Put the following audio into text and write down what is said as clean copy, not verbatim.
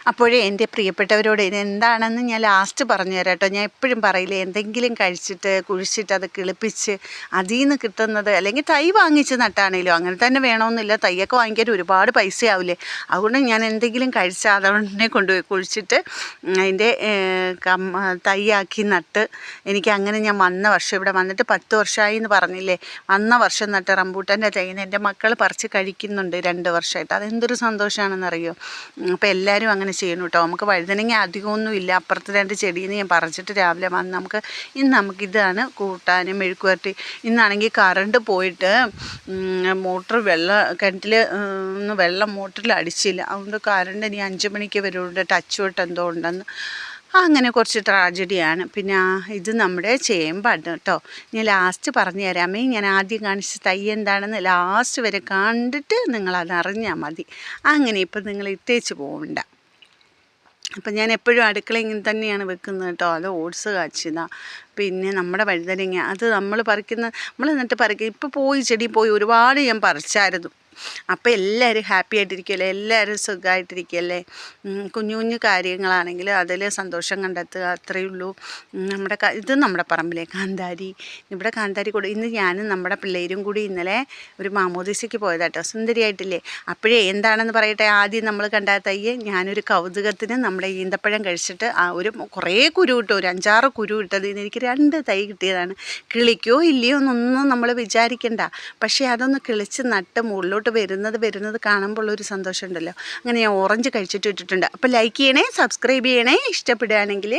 അപ്പോഴേ എൻ്റെ പ്രിയപ്പെട്ടവരോട് ഇതെന്താണെന്ന് ഞാൻ ലാസ്റ്റ് പറഞ്ഞു തരാം കേട്ടോ. ഞാൻ എപ്പോഴും പറയില്ലേ, എന്തെങ്കിലും കഴിച്ചിട്ട് കുഴിച്ചിട്ട് അത് കിളിപ്പിച്ച് അതിൽ നിന്ന് കിട്ടുന്നത്, അല്ലെങ്കിൽ തൈ വാങ്ങിച്ച് നട്ടാണേലോ അങ്ങനെ തന്നെ വേണമെന്നില്ല, തൈയൊക്കെ വാങ്ങിക്കാൻ ഒരുപാട് പൈസയാവില്ലേ. അതുകൊണ്ട് ഞാൻ എന്തെങ്കിലും കഴിച്ചാൽ അതുകൊണ്ടേ കൊണ്ടുപോയി കുഴിച്ചിട്ട് അതിൻ്റെ തൈയാക്കി നട്ട് എനിക്ക് അങ്ങനെ ഞാൻ വന്ന വർഷം ഇവിടെ വന്നിട്ട് 10 വർഷമായി എന്ന് പറഞ്ഞില്ലേ, വന്ന വർഷം നട്ട് റംബൂട്ടാൻ്റെ തൈന്ന് എൻ്റെ മക്കൾ പറിച്ച് കഴിക്കുന്നുണ്ട് 2 വർഷമായിട്ട്. അതെന്തൊരു സന്തോഷമാണെന്നറിയോ. അപ്പോൾ എല്ലാവരും അങ്ങനെ ചെയ്യണം കേട്ടോ. നമുക്ക് വഴുതനങ്ങ അധികമൊന്നും ഇല്ല, അപ്പുറത്ത് 2 ചെടിയിൽ നിന്ന് ഞാൻ പറിച്ചിട്ട് രാവിലെ വന്ന് നമുക്കിതാണ് കൂട്ടാനും മെഴുക്കുവരട്ടി. ഇന്നാണെങ്കിൽ കറണ്ട് പോയിട്ട് മോട്ടർ കിണറ്റിൽ വെള്ളം മോട്ടറിൽ അടിച്ചില്ല. അതുകൊണ്ട് കറണ്ട് ഇനി 5 മണിക്ക് വരുന്നുണ്ട്, ടച്ച് വിട്ട് എന്തോ ഉണ്ടെന്ന്. അങ്ങനെ കുറച്ച് ട്രാജഡിയാണ്. പിന്നെ ഇത് നമ്മുടെ ചേമ്പാണ് കേട്ടോ. ഞാൻ ലാസ്റ്റ് പറഞ്ഞു തരാമേ. ഞാൻ ആദ്യം കാണിച്ച തൈ എന്താണെന്ന് ലാസ്റ്റ് വരെ കണ്ടിട്ട് നിങ്ങളത് അറിഞ്ഞാൽ മതി. അങ്ങനെ ഇപ്പം നിങ്ങൾ ഇട്ടേച്ച് പോകണ്ട. അപ്പം ഞാൻ എപ്പോഴും അടുക്കള ഇങ്ങനെ തന്നെയാണ് വെക്കുന്നത് കേട്ടോ. അത് ഓട്സ് കാച്ചിയതാണ്. പിന്നെ നമ്മുടെ വഴുതനങ്ങ അത് നമ്മൾ എന്നിട്ട് പറിക്കും. ഇപ്പോൾ ചെടി പോയി ഒരുപാട് ഞാൻ പറിച്ചായിരുന്നു. അപ്പോൾ എല്ലാവരും ഹാപ്പി ആയിട്ടിരിക്കുമല്ലേ, എല്ലാവരും സുഖമായിട്ടിരിക്കുകയല്ലേ. കുഞ്ഞു കുഞ്ഞു കാര്യങ്ങളാണെങ്കിൽ അതിൽ സന്തോഷം കണ്ടെത്തുക, അത്രയേ ഉള്ളൂ. ഇത് നമ്മുടെ പറമ്പിലെ കാന്താരി. ഇവിടെ കാന്താരി കൂടെ ഇന്ന് ഞാനും നമ്മുടെ പിള്ളേരും കൂടി ഇന്നലെ ഒരു മാമോദീസയ്ക്ക് പോയതാട്ടോ. സുന്ദരിയായിട്ടില്ലേ. അപ്പോഴേ എന്താണെന്ന് പറയട്ടെ, ആദ്യം നമ്മൾ കണ്ട തയ്യെ ഞാനൊരു കൗതുകത്തിന് നമ്മുടെ ഈന്തപ്പഴം കഴിച്ചിട്ട് കുറേ കുരു കിട്ടും, ഒരു 5-6 കുരു ഇട്ടതിൽ നിന്ന് എനിക്ക് 2 തൈ കിട്ടിയതാണ്. കിളിക്കോ ഇല്ലയോ എന്നൊന്നും നമ്മൾ വിചാരിക്കണ്ട. പക്ഷേ അതൊന്ന് കിളിച്ച് നട്ട് മുകളിലോട്ട് വരുന്നത് കാണുമ്പോൾ ഒരു സന്തോഷം ഉണ്ടല്ലോ. അങ്ങനെ ഞാൻ ഓറഞ്ച് കഴിച്ചിട്ട് ഇട്ടിട്ടുണ്ട്. അപ്പോൾ ലൈക്ക് ചെയ്യണേ, സബ്സ്ക്രൈബ് ചെയ്യണേ, ഇഷ്ടപ്പെടുകയാണെങ്കിൽ